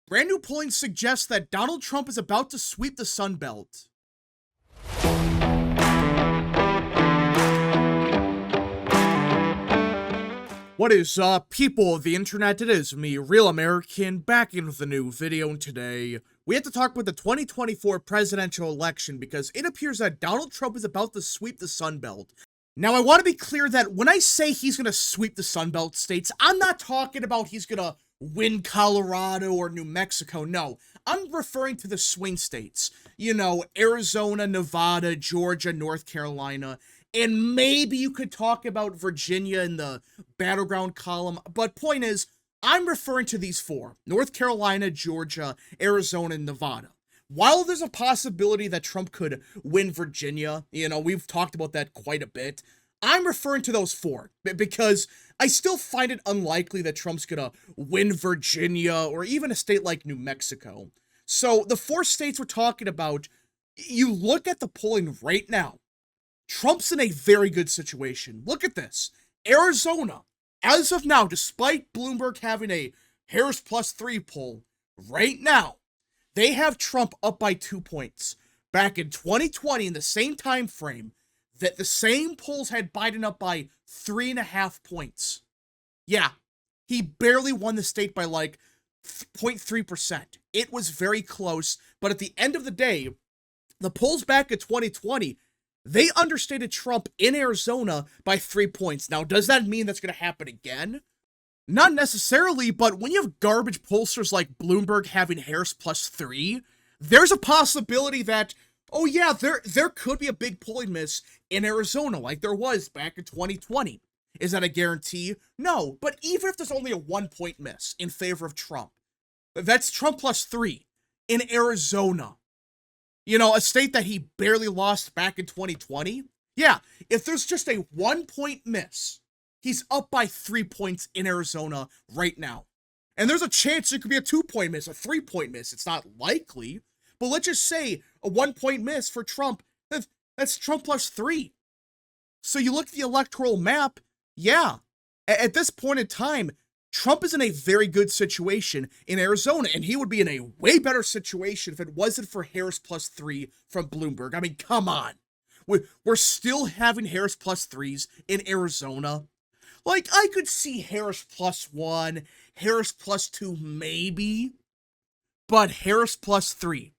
Brand new polling suggests that Donald Trump is about to sweep the Sun Belt. What is up, people of the internet? It is me, Real American, back in with a new video, and today we have to talk about the 2024 presidential election because it appears that Donald Trump is about to sweep the Sun Belt. Now, I want to be clear that when I say he's going to sweep the Sun Belt states, I'm not talking about he's going to win Colorado or New Mexico. No, I'm referring to the swing states. You know, Arizona, Nevada, Georgia, North Carolina. And maybe you could talk about Virginia in the battleground column, but point is, I'm referring to these four: North Carolina, Georgia, Arizona, and Nevada. While there's a possibility that Trump could win Virginia, you know, we've talked about that quite a bit, I'm referring to those four because I still find it unlikely that Trump's gonna win Virginia or even a state like New Mexico. So the four states we're talking about, you look at the polling right now, Trump's in a very good situation. Look at this. Arizona, as of now, despite Bloomberg having a Harris plus 3 poll, right now, they have Trump up by 2 points. Back in 2020, in the same time frame, that the same polls had Biden up by 3.5 points. Yeah, he barely won the state by like 0.3%. It was very close, but at the end of the day, the polls back in 2020, they understated Trump in Arizona by 3 points. Now, does that mean that's going to happen again? Not necessarily, but when you have garbage pollsters like Bloomberg having Harris plus 3, there's a possibility that, oh yeah, there could be a big polling miss in Arizona like there was back in 2020. Is that a guarantee? No, but even if there's only a 1-point miss in favor of Trump, that's Trump plus 3 in Arizona. You know, a state that he barely lost back in 2020. Yeah, if there's just a 1-point miss, he's up by 3 points in Arizona right now. And there's a chance it could be a 2-point miss, a 3-point miss. It's not likely, but let's just say a 1-point miss for Trump, that's Trump plus 3. So you look at the electoral map, yeah, at this point in time, Trump is in a very good situation in Arizona, and he would be in a way better situation if it wasn't for Harris plus 3 from Bloomberg. I mean, come on. We're still having Harris plus 3s in Arizona. Like, I could see Harris plus 1, Harris plus 2 maybe, but Harris plus 3.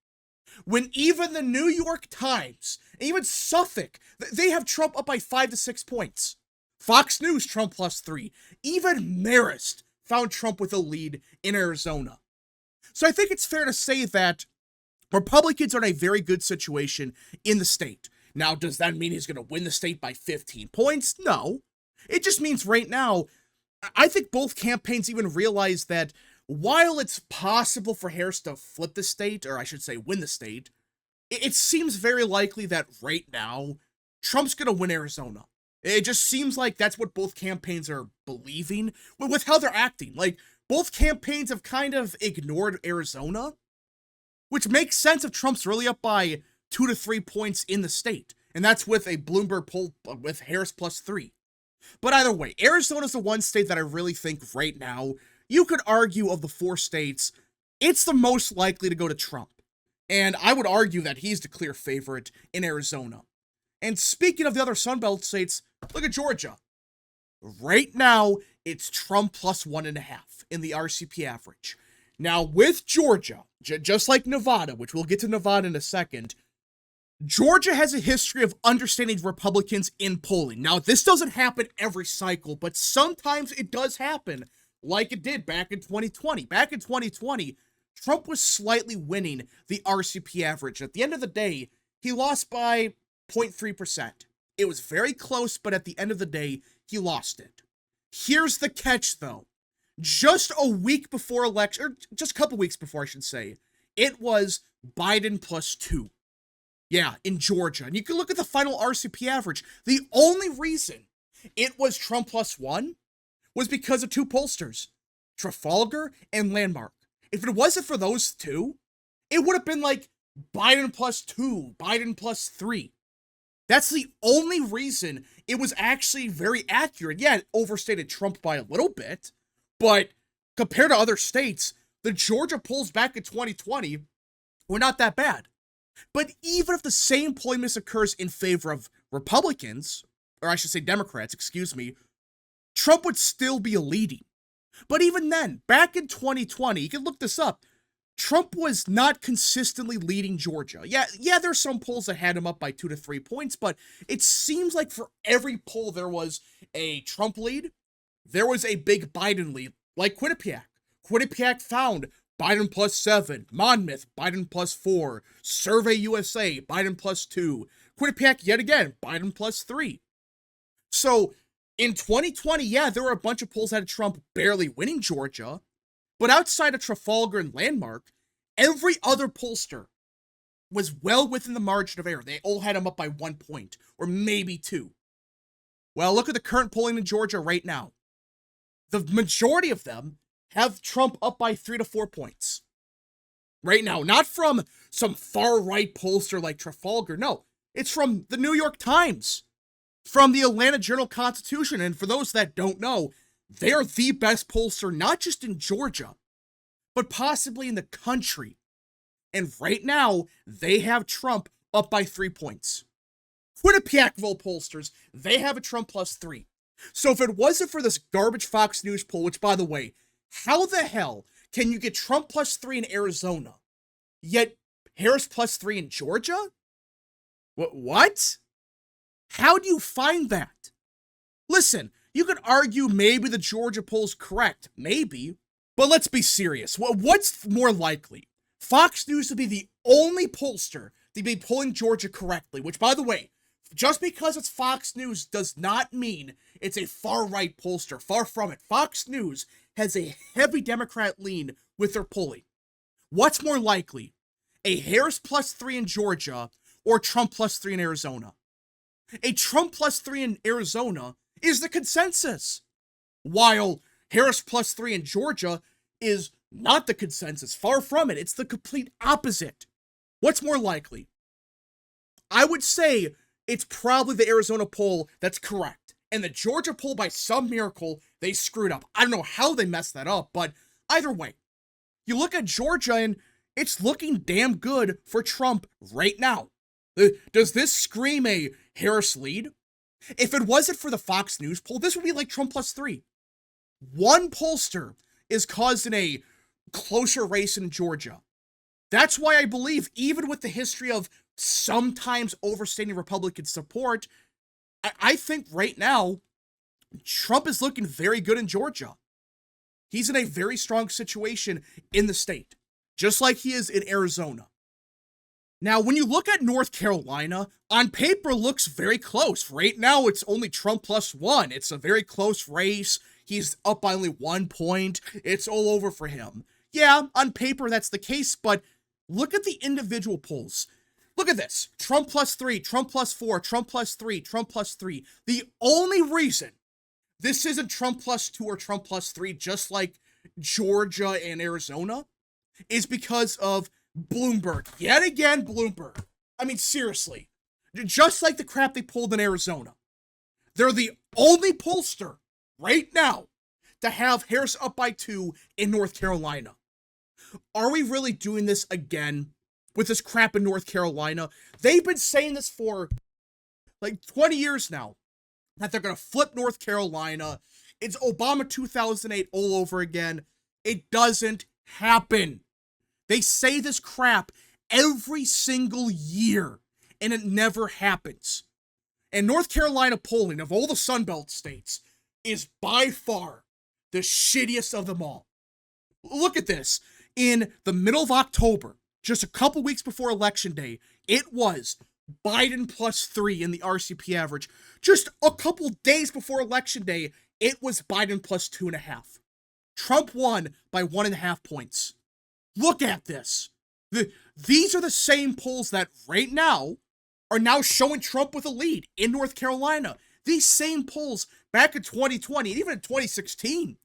When even the New York Times, even Suffolk, they have Trump up by 5 to 6 points. Fox News, Trump plus 3. Even Marist found Trump with a lead in Arizona. So I think it's fair to say that Republicans are in a very good situation in the state. Now, does that mean he's going to win the state by 15 points? No. It just means right now, I think both campaigns even realize that while it's possible for Harris to flip the state, or I should say win the state, it seems very likely that right now, Trump's going to win Arizona. It just seems like that's what both campaigns are believing with how they're acting. Like, both campaigns have kind of ignored Arizona, which makes sense if Trump's really up by 2 to 3 points in the state. And that's with a Bloomberg poll with Harris plus 3. But either way, Arizona's the one state that I really think right now, you could argue of the 4 states, it's the most likely to go to Trump. And I would argue that he's the clear favorite in Arizona. And speaking of the other Sunbelt states, look at Georgia. Right now, it's Trump plus 1.5 in the RCP average. Now, with Georgia, just like Nevada, which we'll get to Nevada in a second, Georgia has a history of understanding Republicans in polling. Now, this doesn't happen every cycle, but sometimes it does happen, like it did back in 2020. Back in 2020, Trump was slightly winning the RCP average. At the end of the day, he lost by 0.3%. It was very close, but at the end of the day, he lost it. Here's the catch, though. Just a week before election, or just a couple weeks before, I should say, it was Biden plus 2. Yeah, in Georgia. And you can look at the final RCP average. The only reason it was Trump plus 1 was because of 2 pollsters, Trafalgar and Landmark. If it wasn't for those 2, it would have been like Biden plus 2, Biden plus 3. That's the only reason it was actually very accurate. Yeah, it overstated Trump by a little bit, but compared to other states, The Georgia polls back in 2020 were not that bad. But even if the same polling miss occurs in favor of Republicans, or I should say Democrats, excuse me, Trump would still be leading. But even then, back in 2020, you can look this up, Trump was not consistently leading Georgia. Yeah, there's some polls that had him up by 2 to 3 points, but it seems like for every poll there was a Trump lead, there was a big Biden lead, like Quinnipiac. Quinnipiac found Biden +7, Monmouth, Biden +4, Survey USA, Biden +2, Quinnipiac yet again, Biden +3. So in 2020, yeah, there were a bunch of polls that had Trump barely winning Georgia, but outside of Trafalgar and Landmark, every other pollster was well within the margin of error. They all had him up by 1 point, or maybe 2. Well, look at the current polling in Georgia right now. The majority of them have Trump up by 3 to 4 points. Right now, not from some far-right pollster like Trafalgar, no. It's from the New York Times, from the Atlanta Journal-Constitution, and for those that don't know, they're the best pollster, not just in Georgia, but possibly in the country. And right now, they have Trump up by 3 points. Quinnipiacville pollsters, they have a Trump +3. So if it wasn't for this garbage Fox News poll, which, by the way, how the hell can you get Trump +3 in Arizona, yet Harris +3 in Georgia? What? How do you find that? Listen, you could argue maybe the Georgia poll's correct, maybe, but let's be serious. What's more likely? Fox News to be the only pollster to be polling Georgia correctly, which, by the way, just because it's Fox News does not mean it's a far-right pollster. Far from it. Fox News has a heavy Democrat lean with their polling. What's more likely? A Harris +3 in Georgia or Trump +3 in Arizona? A Trump +3 in Arizona is the consensus, while Harris +3 in Georgia is not the consensus. Far from it. It's the complete opposite. What's more likely? I would say it's probably the Arizona poll that's correct. And the Georgia poll, by some miracle, they screwed up. I don't know how they messed that up, but either way, you look at Georgia and it's looking damn good for Trump right now. Does this scream a Harris lead? If it wasn't for the Fox News poll, this would be like Trump +3. One pollster is causing a closer race in Georgia. That's why I believe, even with the history of sometimes overstating Republican support, I think right now, Trump is looking very good in Georgia. He's in a very strong situation in the state, just like he is in Arizona. Now, when you look at North Carolina, on paper looks very close. Right now, it's only Trump +1. It's a very close race. He's up by only 1 point. It's all over for him. Yeah, on paper that's the case, but look at the individual polls. Look at this. Trump +3, Trump +4, Trump +3, Trump +3. The only reason this isn't Trump +2 or Trump +3, just like Georgia and Arizona, is because of Bloomberg. Yet again, Bloomberg. I mean, seriously. Just like the crap they pulled in Arizona. They're the only pollster right now to have Harris up by 2 in North Carolina. Are we really doing this again with this crap in North Carolina? They've been saying this for like 20 years now, that they're going to flip North Carolina. It's Obama 2008 all over again. It doesn't happen. They say this crap every single year, and it never happens. And North Carolina polling, of all the Sunbelt states, is by far the shittiest of them all. Look at this. In the middle of October, just a couple weeks before Election Day, it was Biden +3 in the RCP average. Just a couple days before Election Day, it was Biden +2.5. Trump won by 1.5 points. Look at this. These are the same polls that right now are now showing Trump with a lead in North Carolina. These same polls back in 2020, and even in 2016,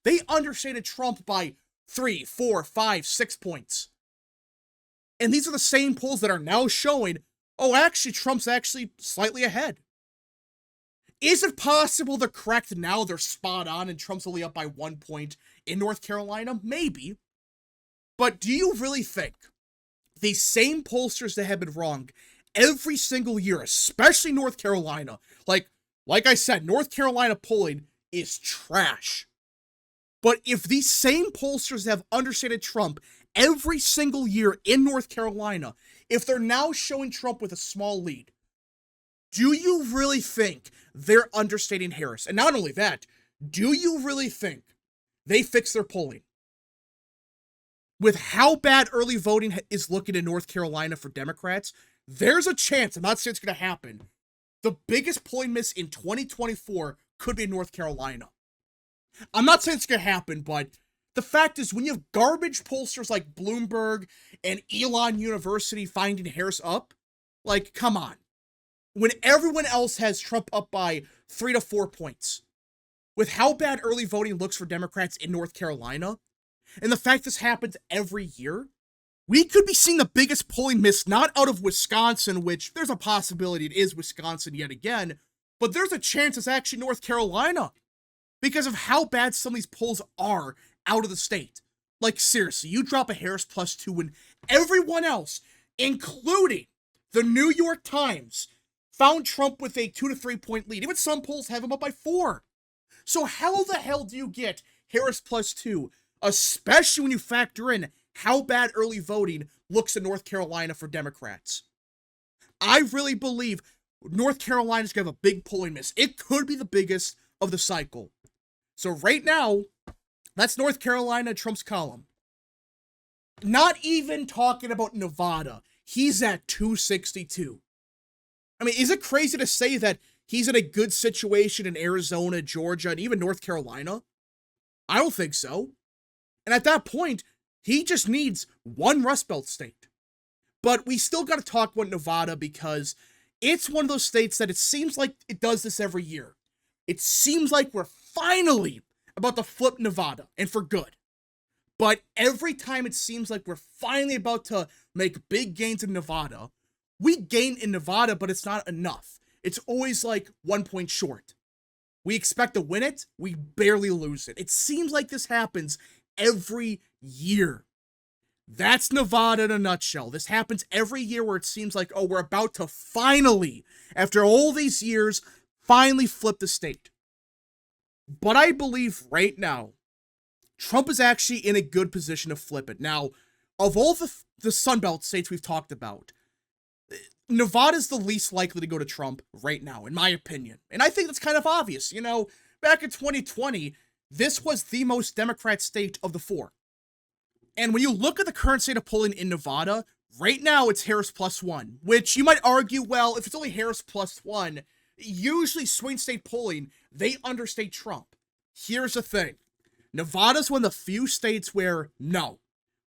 they understated Trump by 3, 4, 5, 6 points. And these are the same polls that are now showing, oh, actually, Trump's actually slightly ahead. Is it possible they're correct now, they're spot on, and Trump's only up by 1 point in North Carolina? Maybe. But do you really think these same pollsters that have been wrong every single year, especially North Carolina, like I said, North Carolina polling is trash. But if these same pollsters have understated Trump every single year in North Carolina, if they're now showing Trump with a small lead, do you really think they're understating Harris? And not only that, do you really think they fix their polling? With how bad early voting is looking in North Carolina for Democrats, there's a chance, I'm not saying it's going to happen, the biggest polling miss in 2024 could be in North Carolina. I'm not saying it's going to happen, but the fact is, when you have garbage pollsters like Bloomberg and Elon University finding Harris up, like, come on. When everyone else has Trump up by 3 to 4 points, with how bad early voting looks for Democrats in North Carolina, and the fact this happens every year, we could be seeing the biggest polling miss not out of Wisconsin, which there's a possibility it is Wisconsin yet again, but there's a chance it's actually North Carolina because of how bad some of these polls are out of the state. Like, seriously, you drop a Harris +2 when everyone else, including the New York Times, found Trump with a 2 to 3 point lead. Even some polls have him up by 4. So how the hell do you get Harris +2, especially when you factor in how bad early voting looks in North Carolina for Democrats? I really believe North Carolina's going to have a big polling miss. It could be the biggest of the cycle. So right now, that's North Carolina, Trump's column. Not even talking about Nevada. He's at 262. I mean, is it crazy to say that he's in a good situation in Arizona, Georgia, and even North Carolina? I don't think so. And at that point, he just needs one Rust Belt state. But we still got to talk about Nevada because it's one of those states that it seems like it does this every year. It seems like we're finally about to flip Nevada, and for good. But every time it seems like we're finally about to make big gains in Nevada, we gain in Nevada, but it's not enough. It's always like 1 point short. We expect to win it, we barely lose it. It seems like this happens every year. That's Nevada in a nutshell. This happens every year where it seems like, oh, we're about to finally, after all these years, finally flip the state. But I believe right now, Trump is actually in a good position to flip it. Now, of all the Sunbelt states we've talked about, Nevada's the least likely to go to Trump right now, in my opinion. And I think that's kind of obvious. You know, back in 2020, this was the most Democrat state of the 4. And when you look at the current state of polling in Nevada, right now it's Harris +1, which you might argue, well, if it's only Harris +1, usually swing state polling, they understate Trump. Here's the thing. Nevada's one of the few states where, no,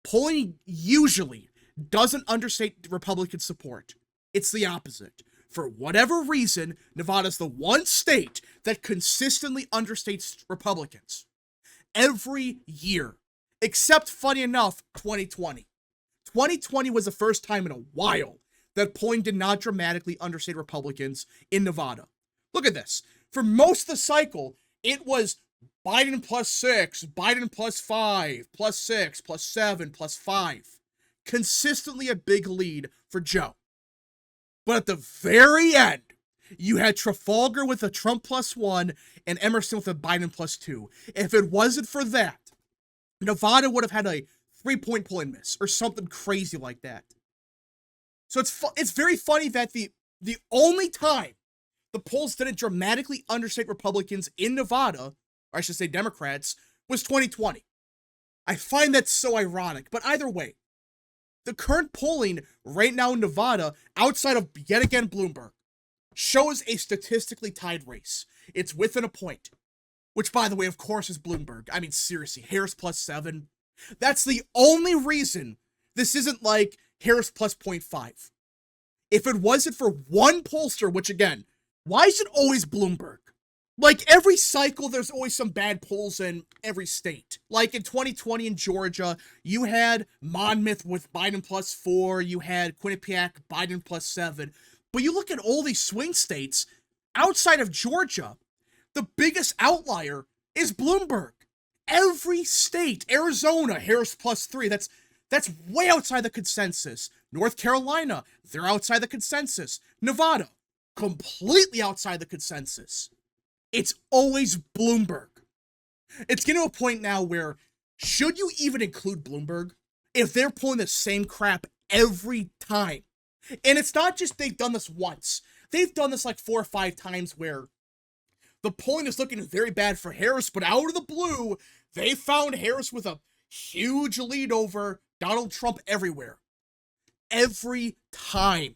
polling usually doesn't understate Republican support. It's the opposite. For whatever reason, Nevada's the one state that consistently understates Republicans. Every year. Except, funny enough, 2020. 2020 was the first time in a while that polling did not dramatically understate Republicans in Nevada. Look at this. For most of the cycle, it was Biden +6, Biden +5, +6, +7, +5. Consistently a big lead for Joe. But at the very end, you had Trafalgar with a Trump +1 and Emerson with a Biden +2. If it wasn't for that, Nevada would have had a 3-point polling miss or something crazy like that. So it's very funny that the only time the polls didn't dramatically understate Republicans in Nevada, or I should say Democrats, was 2020. I find that so ironic, but either way, the current polling right now in Nevada, outside of yet again Bloomberg, shows a statistically tied race. It's within a point. Which, by the way, of course, is Bloomberg. I mean, seriously, Harris +7. That's the only reason this isn't like Harris +0.5. If it wasn't for one pollster, which again, why is it always Bloomberg? Like, every cycle, there's always some bad polls in every state. Like, in 2020 in Georgia, you had Monmouth with Biden +4, you had Quinnipiac, Biden +7. But you look at all these swing states, outside of Georgia, the biggest outlier is Bloomberg. Every state, Arizona, Harris +3. That's way outside the consensus. North Carolina, they're outside the consensus. Nevada, completely outside the consensus. It's always Bloomberg. It's getting to a point now where, should you even include Bloomberg if they're pulling the same crap every time? And it's not just they've done this once. They've done this like 4 or 5 times where the polling is looking very bad for Harris, but out of the blue, they found Harris with a huge lead over Donald Trump everywhere. Every time.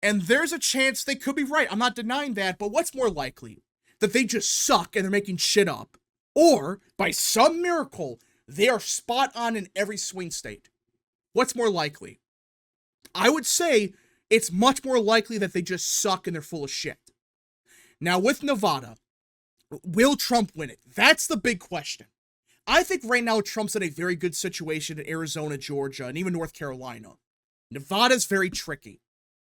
And there's a chance they could be right. I'm not denying that, but what's more likely? That they just suck and they're making shit up? Or, by some miracle, they are spot on in every swing state? What's more likely? I would say it's much more likely that they just suck and they're full of shit. Now, with Nevada, will Trump win it? That's the big question. I think right now Trump's in a very good situation in Arizona, Georgia, and even North Carolina. Nevada's very tricky.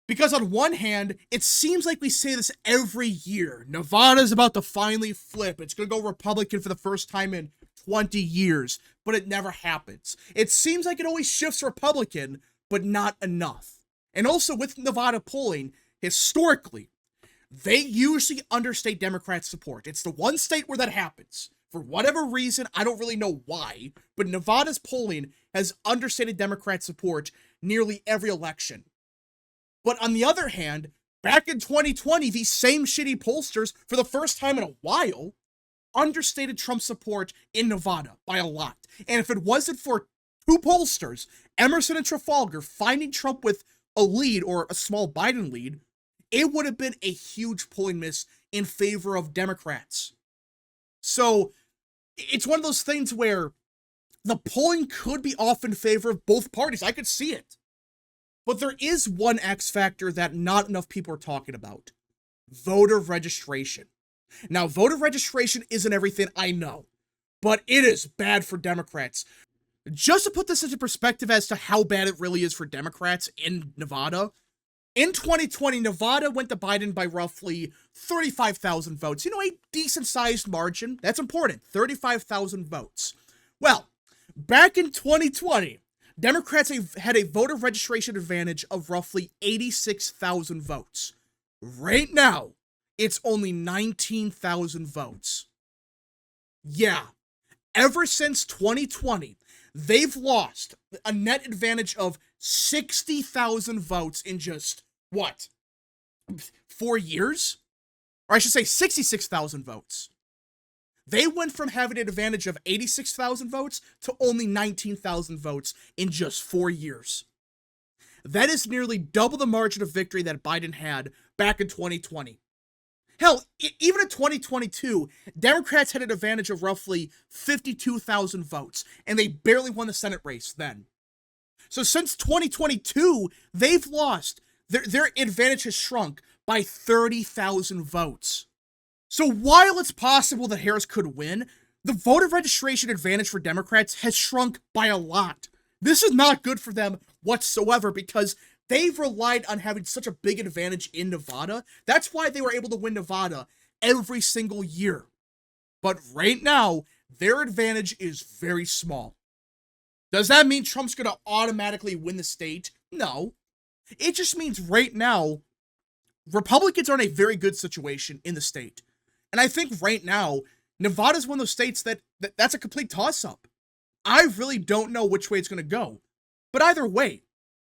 Because on one hand, it seems like we say this every year. Nevada's about to finally flip. It's going to go Republican for the first time in 20 years. But it never happens. It seems like it always shifts Republican, but not enough. And also with Nevada polling, historically, they usually understate Democrat support. It's the one state where that happens. For whatever reason, I don't really know why, but Nevada's polling has understated Democrat support nearly every election. But on the other hand, back in 2020, these same shitty pollsters, for the first time in a while, understated Trump support in Nevada by a lot. And if it wasn't for 2 pollsters, Emerson and Trafalgar, finding Trump with a lead or a small Biden lead, it would have been a huge polling miss in favor of Democrats. So it's one of those things where the polling could be off in favor of both parties. I could see it. But there is one X factor that not enough people are talking about. Voter registration. Now, voter registration isn't everything, I know, but it is bad for Democrats. Just to put this into perspective as to how bad it really is for Democrats in Nevada, in 2020, Nevada went to Biden by roughly 35,000 votes. You know, a decent-sized margin. That's important. 35,000 votes. Well, back in 2020, Democrats had a voter registration advantage of roughly 86,000 votes. Right now, it's only 19,000 votes. Yeah. Ever since 2020, they've lost a net advantage of 60,000 votes in just, what, 4 years? Or I should say 66,000 votes. They went from having an advantage of 86,000 votes to only 19,000 votes in just 4 years. That is nearly double the margin of victory that Biden had back in 2020. Hell, even in 2022, Democrats had an advantage of roughly 52,000 votes, and they barely won the Senate race then. So since 2022, they've lost. Their advantage has shrunk by 30,000 votes. So while it's possible that Harris could win, the voter registration advantage for Democrats has shrunk by a lot. This is not good for them whatsoever because they've relied on having such a big advantage in Nevada. That's why they were able to win Nevada every single year. But right now, their advantage is very small. Does that mean Trump's going to automatically win the state? No. It just means right now, Republicans are in a very good situation in the state. And I think right now, Nevada's one of those states that's a complete toss-up. I really don't know which way it's going to go. But either way,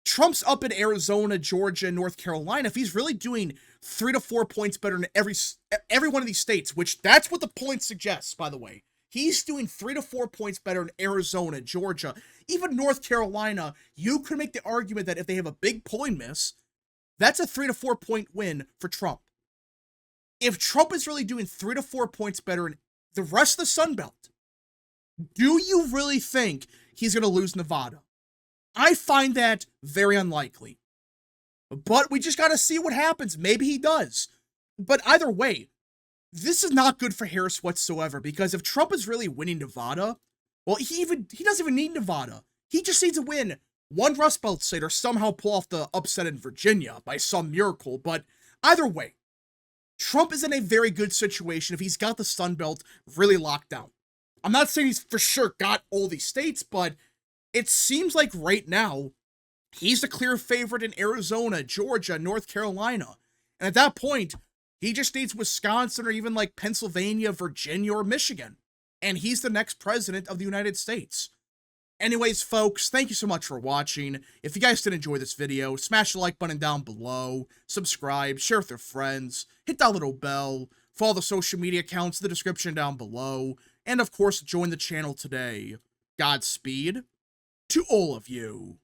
Trump's up in Arizona, Georgia, and North Carolina. If he's really doing 3 to 4 points better in every one of these states, which that's what the point suggests, by the way. He's doing 3 to 4 points better in Arizona, Georgia, even North Carolina. You could make the argument that if they have a big polling miss, that's a 3 to 4 point win for Trump. If Trump is really doing 3 to 4 points better in the rest of the Sun Belt, do you really think he's going to lose Nevada? I find that very unlikely. But we just got to see what happens. Maybe he does. But either way, this is not good for Harris whatsoever, because if Trump is really winning Nevada, well, he doesn't even need Nevada. He just needs to win one Rust Belt state or somehow pull off the upset in Virginia by some miracle. But either way, Trump is in a very good situation if he's got the Sun Belt really locked down. I'm not saying he's for sure got all these states, but it seems like right now, he's the clear favorite in Arizona, Georgia, North Carolina. And at that point, he just needs Wisconsin or even like Pennsylvania, Virginia, or Michigan. And he's the next president of the United States. Anyways, folks, thank you so much for watching. If you guys did enjoy this video, smash the like button down below, subscribe, share with your friends, hit that little bell, follow the social media accounts in the description down below, and of course, join the channel today. Godspeed to all of you.